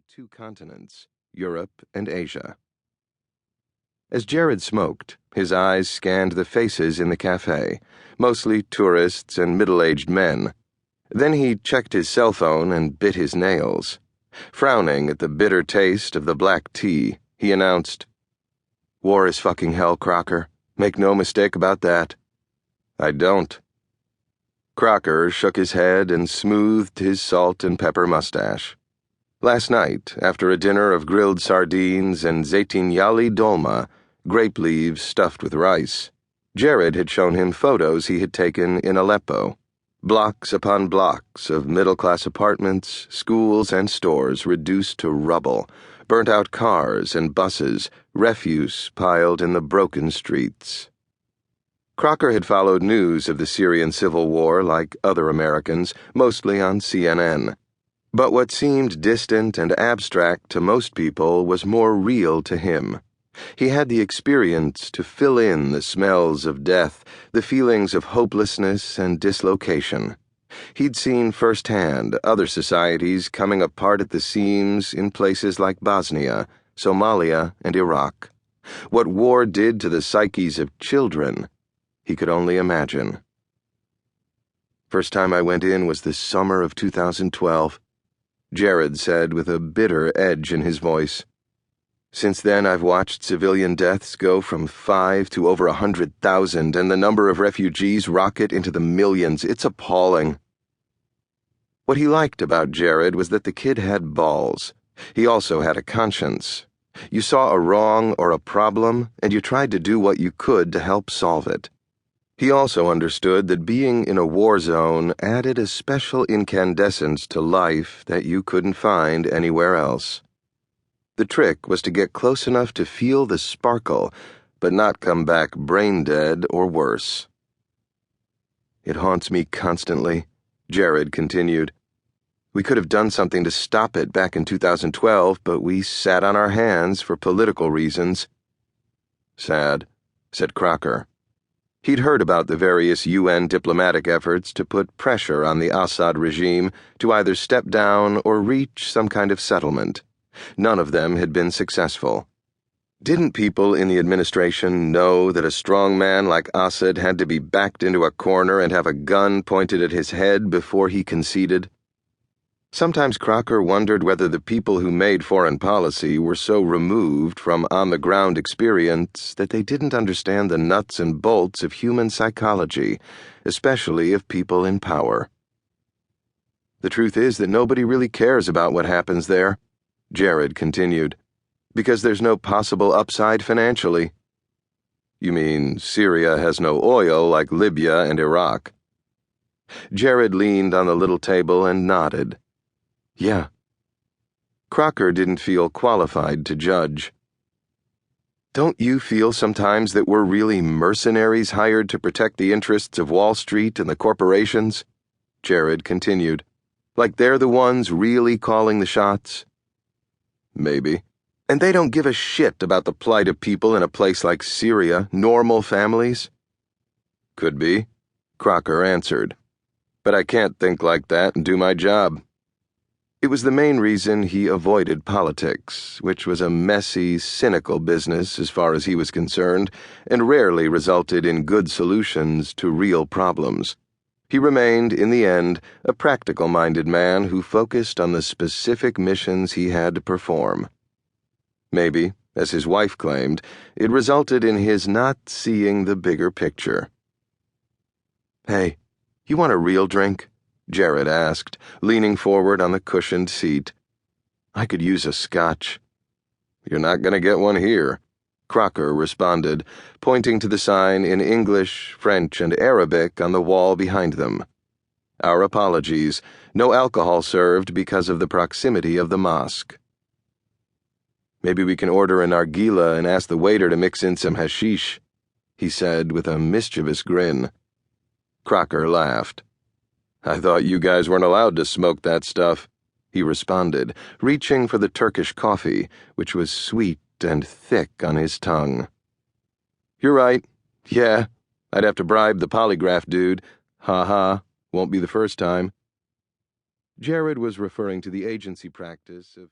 two continents, Europe and Asia. As Jared smoked, his eyes scanned the faces in the cafe, mostly tourists and middle-aged men. Then he checked his cell phone and bit his nails. Frowning at the bitter taste of the black tea, he announced, "War is fucking hell, Crocker. Make no mistake about that." "I don't." Crocker shook his head and smoothed his salt and pepper mustache. Last night, after a dinner of grilled sardines and zeytinyali dolma, grape leaves stuffed with rice, Jared had shown him photos he had taken in Aleppo. Blocks upon blocks of middle-class apartments, schools, and stores reduced to rubble, burnt-out cars and buses, refuse piled in the broken streets. Crocker had followed news of the Syrian civil war like other Americans, mostly on CNN. But what seemed distant and abstract to most people was more real to him. He had the experience to fill in the smells of death, the feelings of hopelessness and dislocation. He'd seen firsthand other societies coming apart at the seams in places like Bosnia, Somalia, and Iraq. What war did to the psyches of children, he could only imagine. "First time I went in was the summer of 2012, Jared said with a bitter edge in his voice. "Since then, I've watched civilian deaths go from 5 to over 100,000, and the number of refugees rocket into the millions. It's appalling." What he liked about Jared was that the kid had balls. He also had a conscience. You saw a wrong or a problem, and you tried to do what you could to help solve it. He also understood that being in a war zone added a special incandescence to life that you couldn't find anywhere else. The trick was to get close enough to feel the sparkle, but not come back brain dead or worse. "It haunts me constantly," Jared continued. "We could have done something to stop it back in 2012, but we sat on our hands for political reasons." "Sad," said Crocker. He'd heard about the various UN diplomatic efforts to put pressure on the Assad regime to either step down or reach some kind of settlement. None of them had been successful. Didn't people in the administration know that a strong man like Assad had to be backed into a corner and have a gun pointed at his head before he conceded? Sometimes Crocker wondered whether the people who made foreign policy were so removed from on-the-ground experience that they didn't understand the nuts and bolts of human psychology, especially of people in power. "The truth is that nobody really cares about what happens there," Jared continued, "because there's no possible upside financially." "You mean Syria has no oil like Libya and Iraq?" Jared leaned on the little table and nodded. "Yeah." Crocker didn't feel qualified to judge. "Don't you feel sometimes that we're really mercenaries hired to protect the interests of Wall Street and the corporations?" Jared continued. "Like they're the ones really calling the shots?" "Maybe. And they don't give a shit about the plight of people in a place like Syria, normal families?" "Could be," Crocker answered. "But I can't think like that and do my job." It was the main reason he avoided politics, which was a messy, cynical business as far as he was concerned, and rarely resulted in good solutions to real problems. He remained, in the end, a practical-minded man who focused on the specific missions he had to perform. Maybe, as his wife claimed, it resulted in his not seeing the bigger picture. "Hey, you want a real drink?" Jared asked, leaning forward on the cushioned seat. "I could use a scotch." "You're not going to get one here," Crocker responded, pointing to the sign in English, French, and Arabic on the wall behind them. "Our apologies. No alcohol served because of the proximity of the mosque." "Maybe we can order a nargila and ask the waiter to mix in some hashish," he said with a mischievous grin. Crocker laughed. "I thought you guys weren't allowed to smoke that stuff," he responded, reaching for the Turkish coffee, which was sweet and thick on his tongue. "You're right. Yeah, I'd have to bribe the polygraph dude. Ha ha, won't be the first time." Jared was referring to the agency practice of